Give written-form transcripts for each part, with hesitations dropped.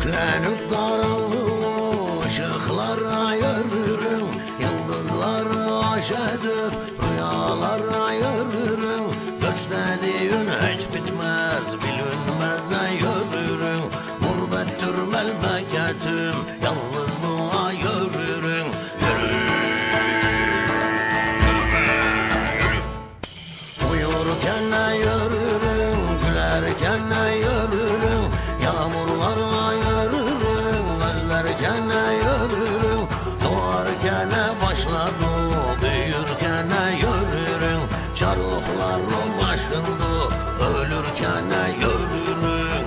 Yüklenip karanlığı ışıklara yürürüm, yıldızları aşedip rüyalara yürürüm. Göç dediğin hiç bitmez, bilinmeze yürürüm. Gurbettir melbeketim, yalnızlığa yürürüm. Uyurken yürürüm, gülerken yürürüm, yağmurlarla yürürüm, özlerken yürürüm. Doğarken başladı, büyürken yürürüm, çarlıkların başında ölürken yürürüm.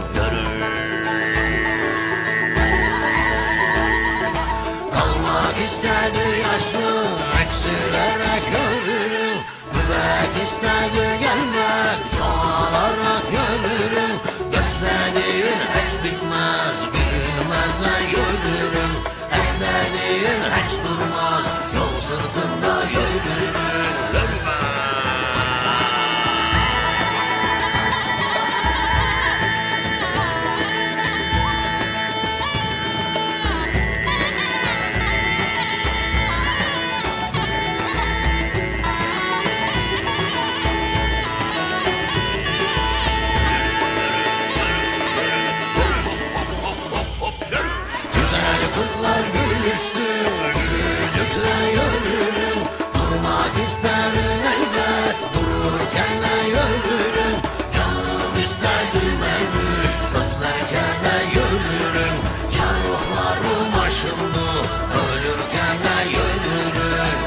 Kalmak istedi yaşlı, eksilerek yürürüm. Mübek istedi gelmek, çoğalarak yürürüm. Göç dediğin hiç bitmez, bilinmeze yürürüm. Hep dediğin hiç durmaz, yol sırtında yürürüm. Kızlar gülüştü, gülücükle yürürüm. Durmak isterim elbet, dururken yürürüm. Canım ister dümenmiş, özlerken yürürüm. Çarlıklarım aşıldı, ölürken yürürüm.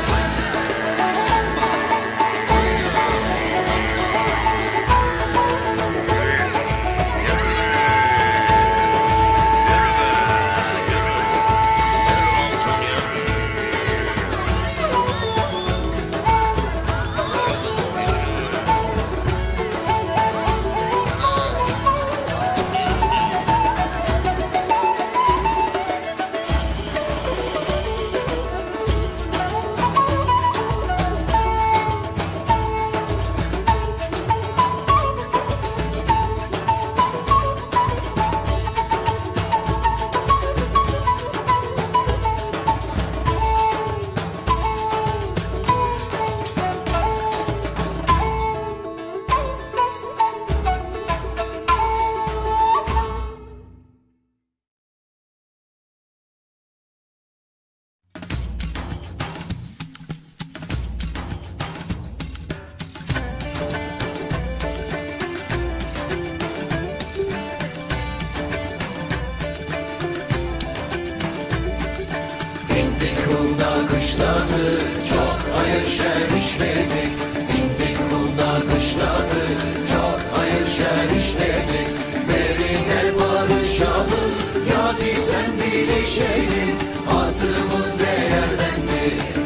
Kışladı, çok hayır şer işledik. İndik Rum'da kışladı, çok hayır şer işledik. Beri gel barışalım, ya sen bilişelim. Atımız değerlendi,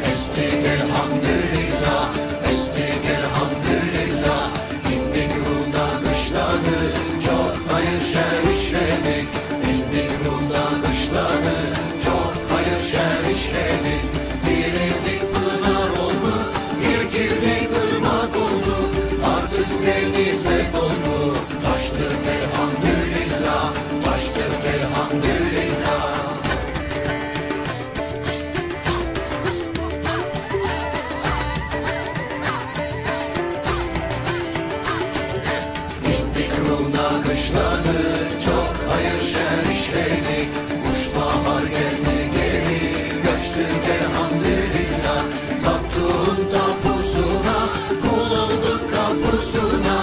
estik elhamdülillah, estik elhamdülillah. İndik Rum'da kışladı, çok hayır şer işledik. İndik Rum'da kışladı, çok hayır şer işledik. Dirildik pınar oldu, irkildik ırmak oldu. Artık denize doldu, taştık elhamdülillah, taştık elhamdülillah. İndik Rum'da kışladı, çok hayır şer işledik. Kuş bahar geldi geri, göçtük elhamdülillah. Taptuğun tapusuna, kul olduk kapusuna.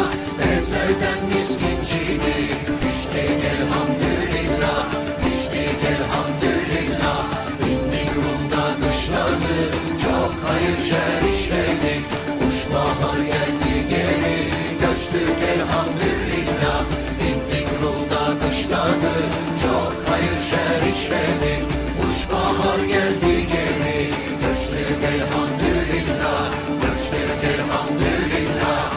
Ezelden miskinçiydik, düştük elhamdülillah, düştük elhamdülillah. İndik Rum'da kışladı, çok hayır şer işledik. Kuş bahar geldi geri, göçtük elhamdülillah. İndik Rum'da kışladı, çok hayır şer işledik. Kuş bahar geldi geri, göçtük elhamdülillah, göçtük elhamdülillah.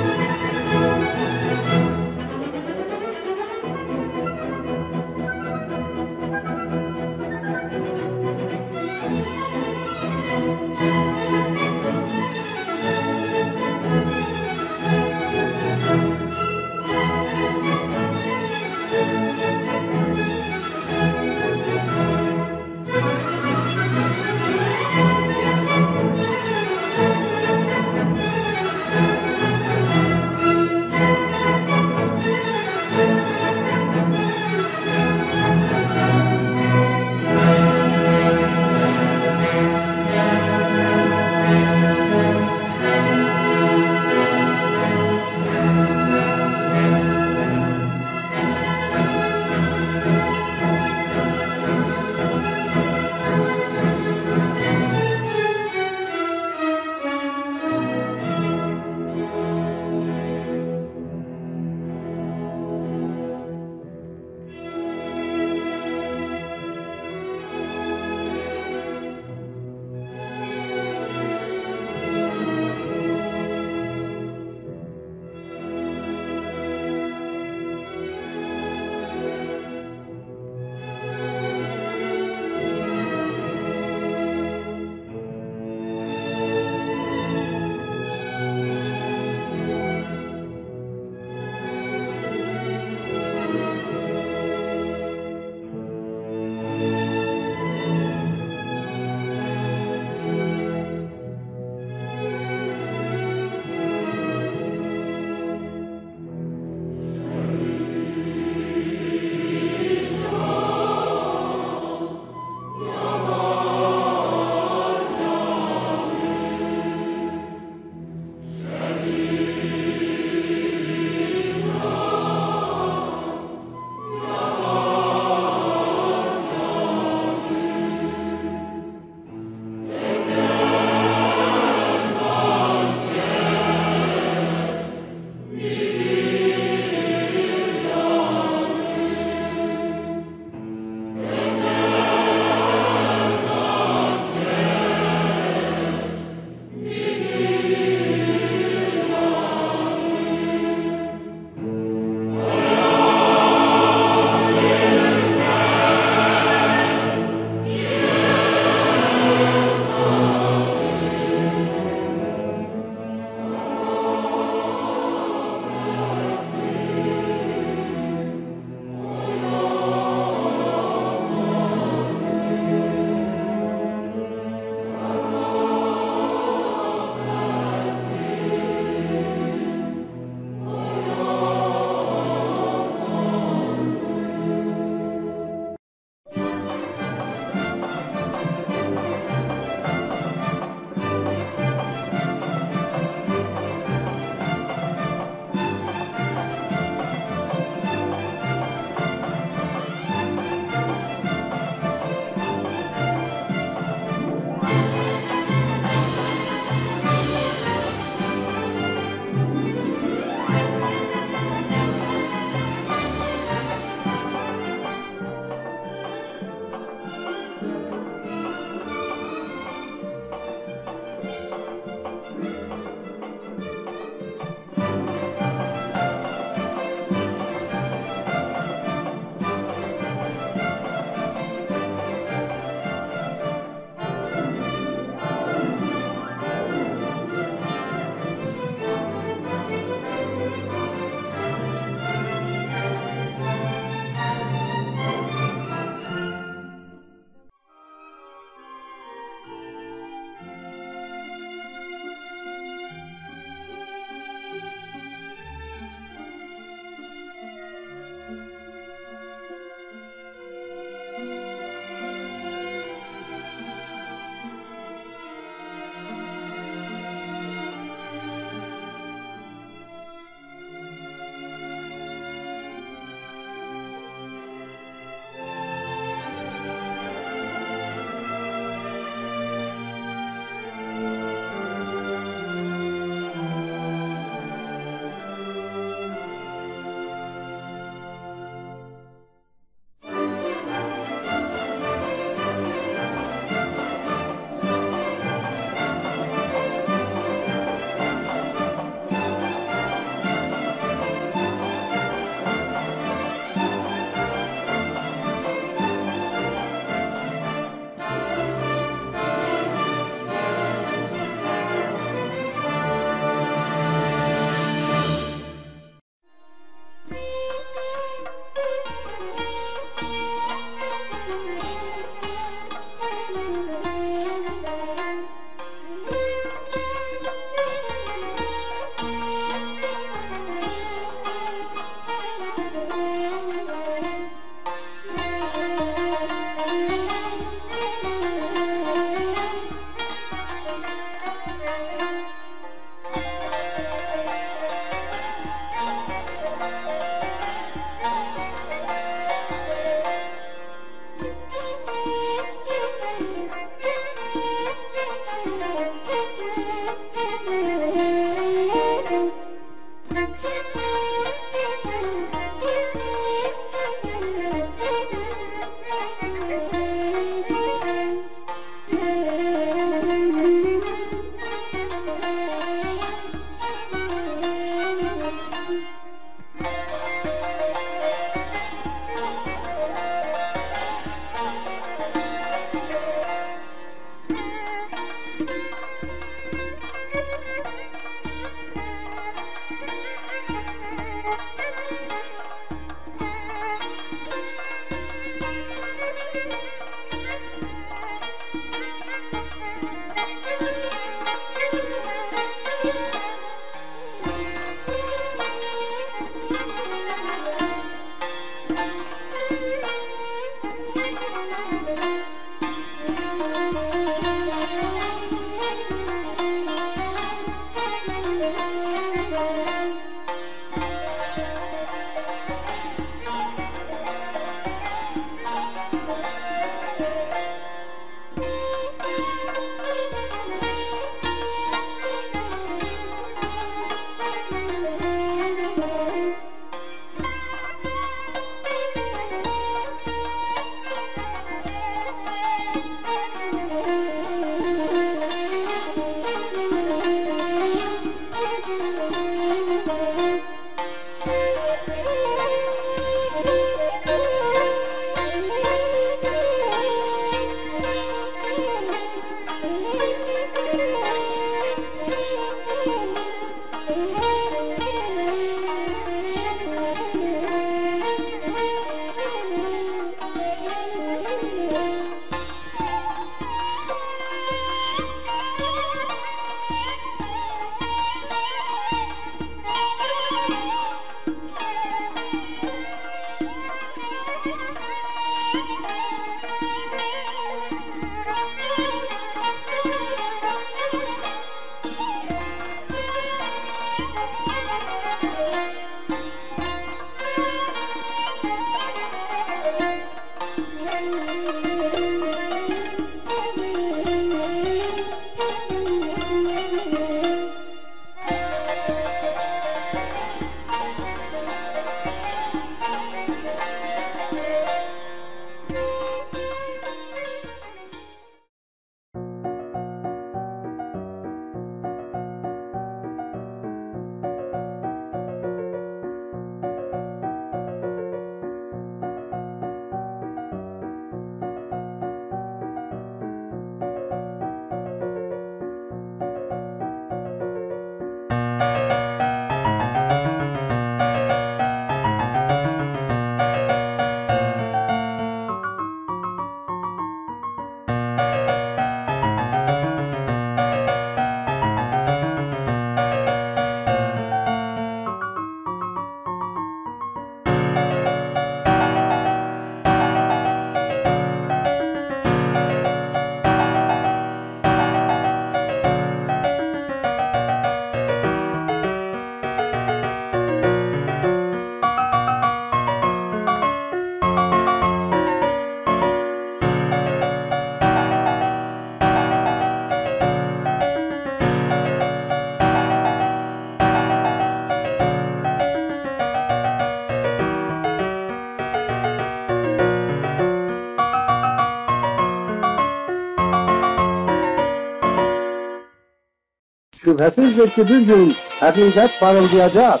Şüphesizdir ki bir gün hakikat parıldayacak,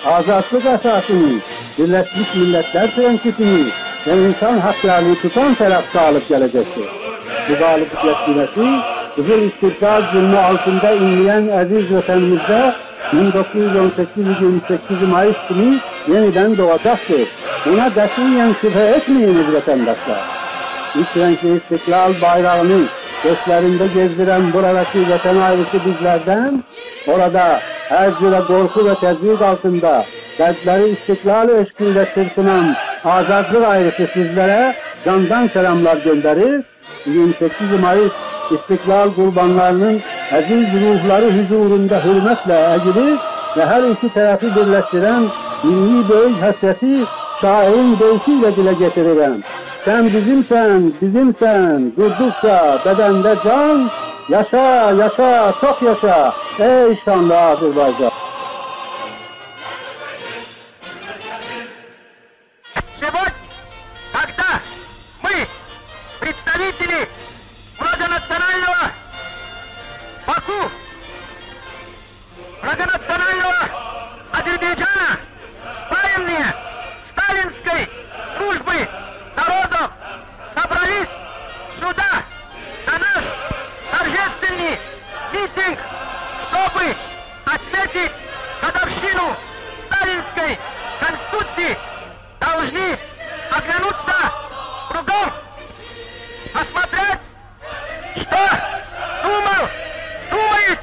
azatlık esasını, Birleşmiş Milletler prensipini ve insan haklarını tutan taraf galip gelecektir. Bu galibiyet cümlesi, Kızıl İstiklal zulmü altında inleyen aziz vatanımızda 1918-28 Mayıs günü yeniden doğacaktır. Buna katiyen şüphe etmeyiniz vatandaşlar. İlk renkli İstiklal bayrağını göçlerinde gezdiren buradaki vatan ayrısı bizlerden, orada her ve korku ve tezgik altında kalpleri istiklal eşkinde çırpınan azadlık ayrısı sizlere candan selamlar gönderir. 28 Mayıs İstiklal kurbanlarının aziz ruhları huzurunda hürmetle eğilir ve her iki tarafı birleştiren milli büyük hasreti şairin deyişiyle dile getiririm. Sen bizimsen, bizimsen, durdukça bedende can, yaşa, yaşa, çok yaşa, ey şanlı Azerbaycan. Сегодня, когда мы, представители многонационального Баку, многонационального Азербайджана, военные сталинской службы народов собрались сюда на наш торжественный митинг, чтобы отметить годовщину сталинской конституции, должны оглянуться кругом, посмотреть, что думал, думает,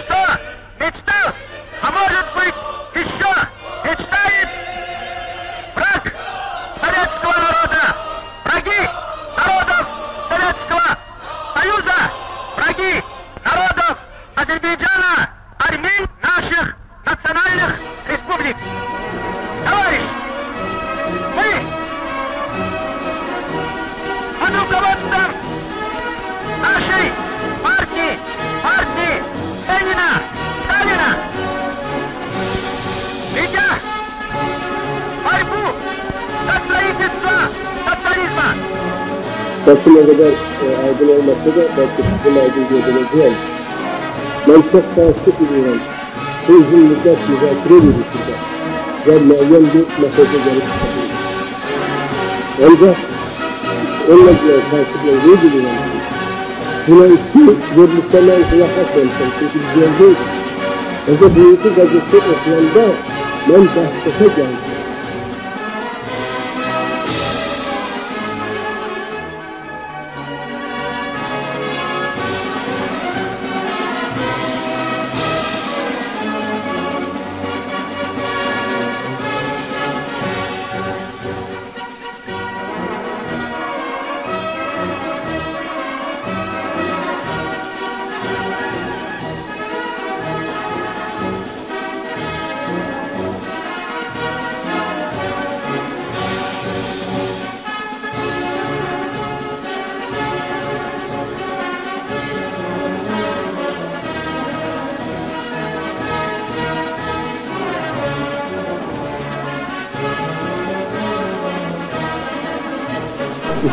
что мечтал, а может быть еще мечтает враг советского народа, враги народов Советского Союза, враги народов Азербайджана, Армении, наших национальных республик. Товарищ, мы под руководством нашей партии Ленина, Сталина, ведя борьбу за строительство социализма. Basına kadar aydın olmasa da belki sizin aydın gördüğünüz yer. Ben çok şanslı biliyorum. uzun müddet müzakere yürütüldü ve müəyyən bir mesaja gelip çıkabilir. Ancak onunla karşılıkla verilen buna iki verilişlerden yaklaşmamışlar. Çünkü güzel Önce bu iki gazete okuyanda ben bahsete geldim.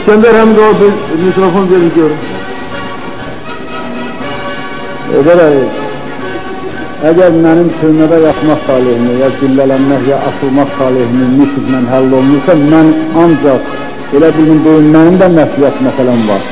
İskender Hamdoğ bir mikrofon veriyorum. Eğer benim türmede yatmak talihini, ya güllələnmək, ya atılmak talihini mitinglə həll olunursa, mən ancaq elə bilin bugün mənim də məsuliyyət məsələm var.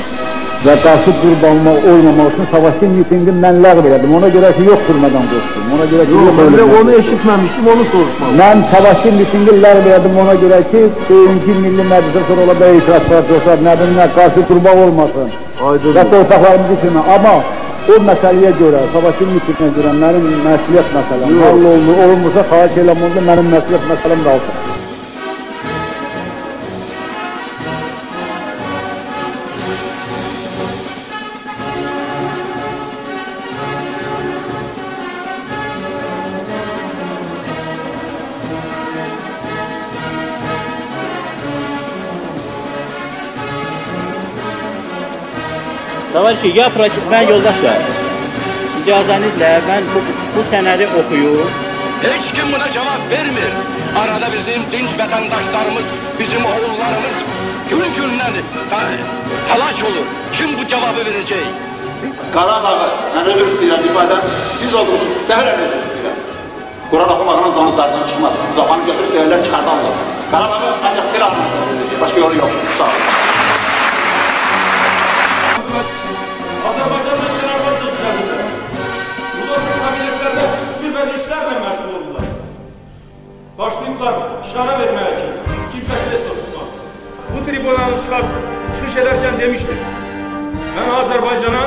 Və qarşı qurbanma olmamaq üçün savaşçı mitingi mən ləğv elədim. Ona görə ki, yox türmədən qoşdum. Ona görə ki, yox ölüm. Onu eşitməmişdim, onu soruşmalıyım. Mən savaşçı mitingi ləğv elədim ona görə ki, bugünkü milli məclisə sonra ola belə itirazlar olsa, nə bilinə qarşı qurban olmasın. Və torpaqlarımız üçün. Amma o məsələyə görə, savaşçı mitinginə görə mənim məsuliyyət məsələm hall oldu, olunmursa xahiş eləm oldu, mənim məsuliyyət məsələm qalsın. Tavaşı, Yaprak, ben yoldaşlar. İcazenizle ben bu sənədi okuyup... Hiç kim buna cevap vermir. Arada bizim dinç vatandaşlarımız, bizim oğullarımız gün-gündən həlak olur. Kim bu cevabı verecek? Qarabağı, mən özür istəyirəm ifadəm, biz olduğumuz müstəhil əmrdir istəyirəm. Quran oxumağının donuzlarından çıxmaz. Zafanı götürüp değerler çıxardanlar. Qarabağı ancaq silahla verecek, başka yolu yok. Sağ olun. Azerbaycan'da kenardan çekildiler. Bunların kabinetlerde şüpheli işlerle meşgul oldular. Başlayıplar işare vermeye ki, kimse test tutmaz. Bu tribunanın çıkış ederken demiştir. Ben Azerbaycan'a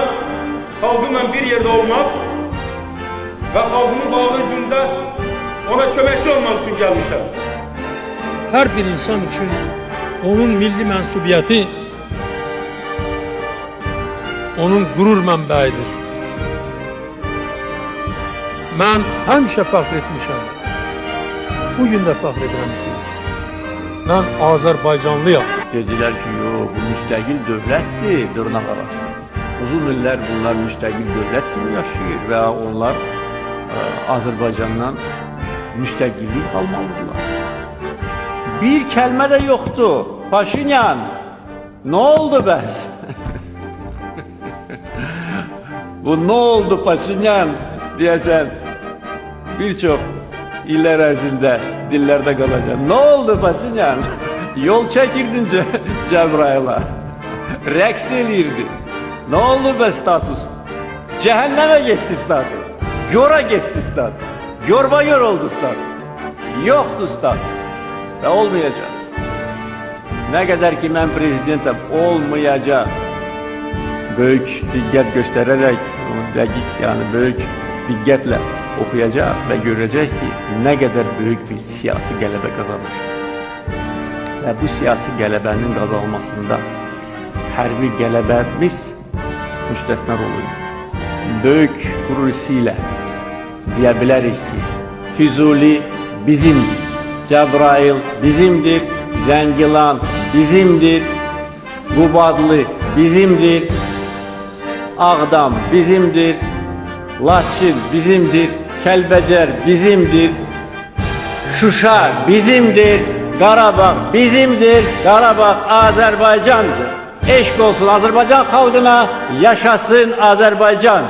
halkımla bir yerde olmak ve halkımı bağlı gündə ona köməkçi olmak için gelmişim. Her bir insan için onun milli mensubiyyəti onun qürur mənbəyidir. Mən həmişə fəxr etmişəm. Bugün də fəxr edirəm ki, mən Azərbaycanlıyam. Dedilər ki, yox, bu müstəqil dövlətdir, dırnaq arası. Uzun illər bunlar müstəqil dövlət kimi yaşayır və onlar Azərbaycandan müstəqillik almalıdırlar. Bir kəlmə də yoxdur. Paşinyan, nə oldu bəs? Bu ne oldu Paşinyan diyesen birçok iller ərzində dillerde kalacak. Ne oldu Paşinyan? Yol çekirdin Cebrail'a. Rəqs eləyirdi. Ne oldu be status? Cehenneme gitti status. Gora gitti status. Görba-gör oldu status. Yoktu status. Ve olmayacak. Ne kadar ki ben prezidentim olmayacak. Böyük diqqət göstərərək, dəqiq, yəni böyük diqqətlə oxuyacaq və görəcək ki, nə qədər böyük bir siyasi qələbə qazanır. Və bu siyasi qələbənin qazanılmasında hərbi qələbəmiz müstəsna rol oynayır. Böyük qürur hissi-ilə deyə bilərik ki, Füzuli bizimdir, Cəbrail bizimdir, Zəngilan bizimdir, Qubadlı bizimdir, Ağdam bizimdir, Laçin bizimdir, Kəlbəcər bizimdir, Şuşa bizimdir, Qarabağ bizimdir, Qarabağ Azərbaycandır. Eşq olsun Azərbaycan xalqına, yaşasın Azərbaycan.